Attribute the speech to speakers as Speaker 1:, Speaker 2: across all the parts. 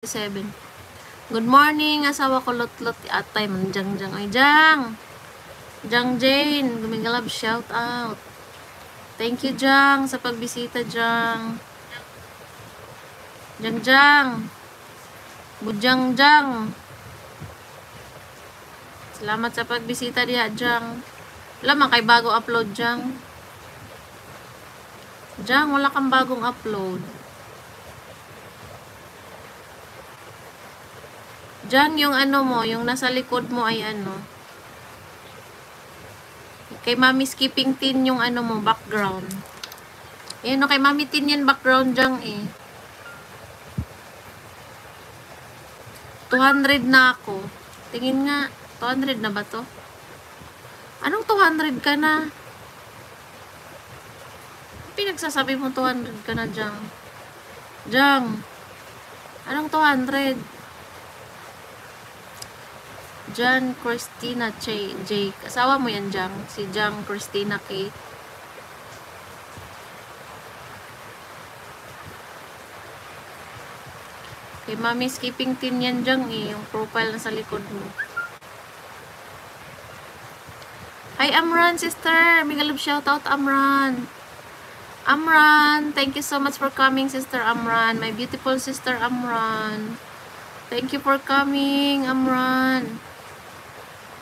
Speaker 1: 7. Good morning, asawa ko Lot-Lot atay man Jang. Ay, Jang Jane, gumigalab, shout out. Thank you, Jang, sa pagbisita, Jang. Jang. Bujang. Salamat sa pagbisita diha, Jang. Wala man kay bago upload, Jang. Jang, wala kang bagong upload. Jang, yung ano mo, yung nasa likod mo ay ano. Kay Mami Skipping Tin yung ano mo, background. Ayan o, kay Mami Tin yan background, Jang eh. 200 na ako. Tingin nga, 200 na ba to? Anong 200 ka na? Pinagsasabi mo 200 ka na, Jang. Jang, anong 200? Jan Christina J. Asawa mo yan, Jang. Si Jang Christina K. Kay Mami Skipping Tin yan, Jang eh. Yung profile na sa likod mo. Hi, Amran, sister. Migalab shoutout, Amran. Amran, thank you so much for coming, sister Amran. My beautiful sister Amran. Thank you for coming, Amran.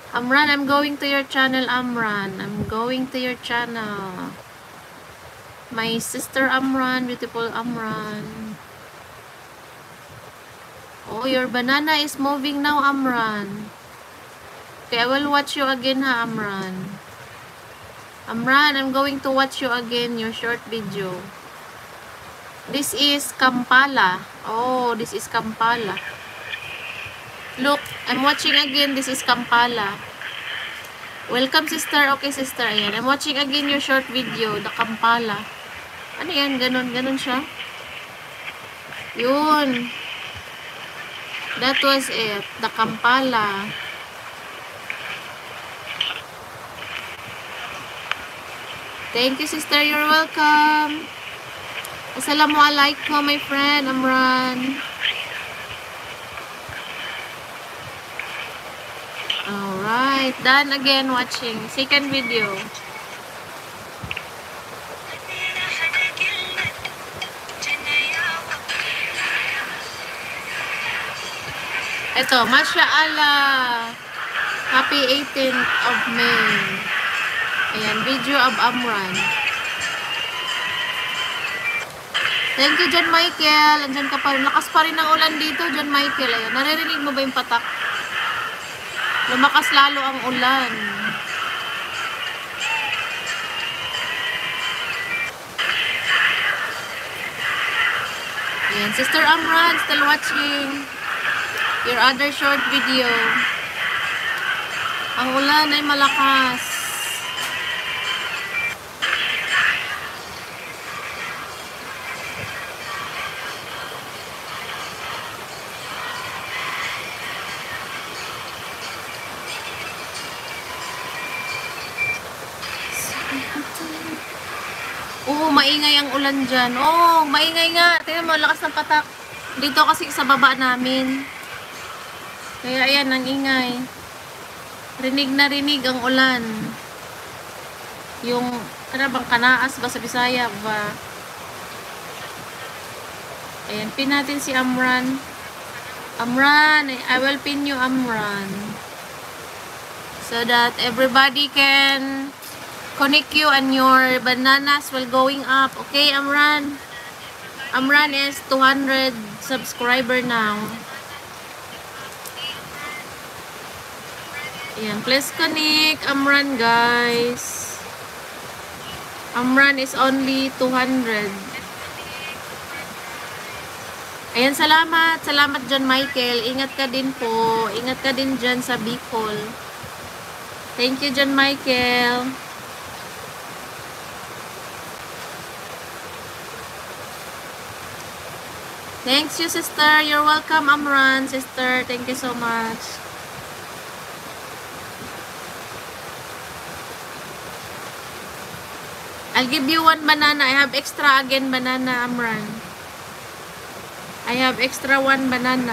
Speaker 1: Amran, I'm going to your channel, Amran. I'm going to your channel. My sister Amran, beautiful Amran. Oh, your banana is moving now, Amran. Okay, I will watch you again, ha, Amran. Amran, I'm going to watch you again, your short video. This is Kampala. Oh, this is Kampala. Look, I'm watching again. This is Kampala. Welcome, sister. Okay, sister. Ayan. I'm watching again your short video. The Kampala. Ano yan? Ganon siya. Yun. That was it. The Kampala. Thank you, sister. You're welcome. Assalamualaikum, my friend. Amran. Alright, done again watching. Second video. Ito, Masya Allah. Happy 18th of May. Ayan, video of Amran. Thank you, John Michael. Andyan ka pa rin. Lakas pa rin ang ulan dito, John Michael. Ayan, naririnig mo ba yung patak? Lumakas lalo ang ulan. Ayan, Sister Amran, still watching your other short video. Ang ulan ay malakas. Oo, maingay ang ulan dyan. Oo, maingay nga. Tingnan mo, lakas ng patak. Dito kasi sa baba namin. Kaya ayan, ang ingay. Rinig na rinig ang ulan. Yung, ano bang kanaas ba sa Bisaya ba? Ayan, pin natin si Amran. Amran, I will pin you, Amran. So that everybody can connect you and your bananas will going up. Okay, Amran? Amran is 200 subscriber now. Ayan, please connect Amran, guys. Amran is only 200. Ayan, salamat. Salamat, John Michael. Ingat ka din po. Ingat ka din dyan sa Bicol. Thank you, John Michael. Thanks you, sister. You're welcome, Amran, sister. Thank you so much. I'll give you one banana. I have extra again banana, Amran. I have extra 1 banana.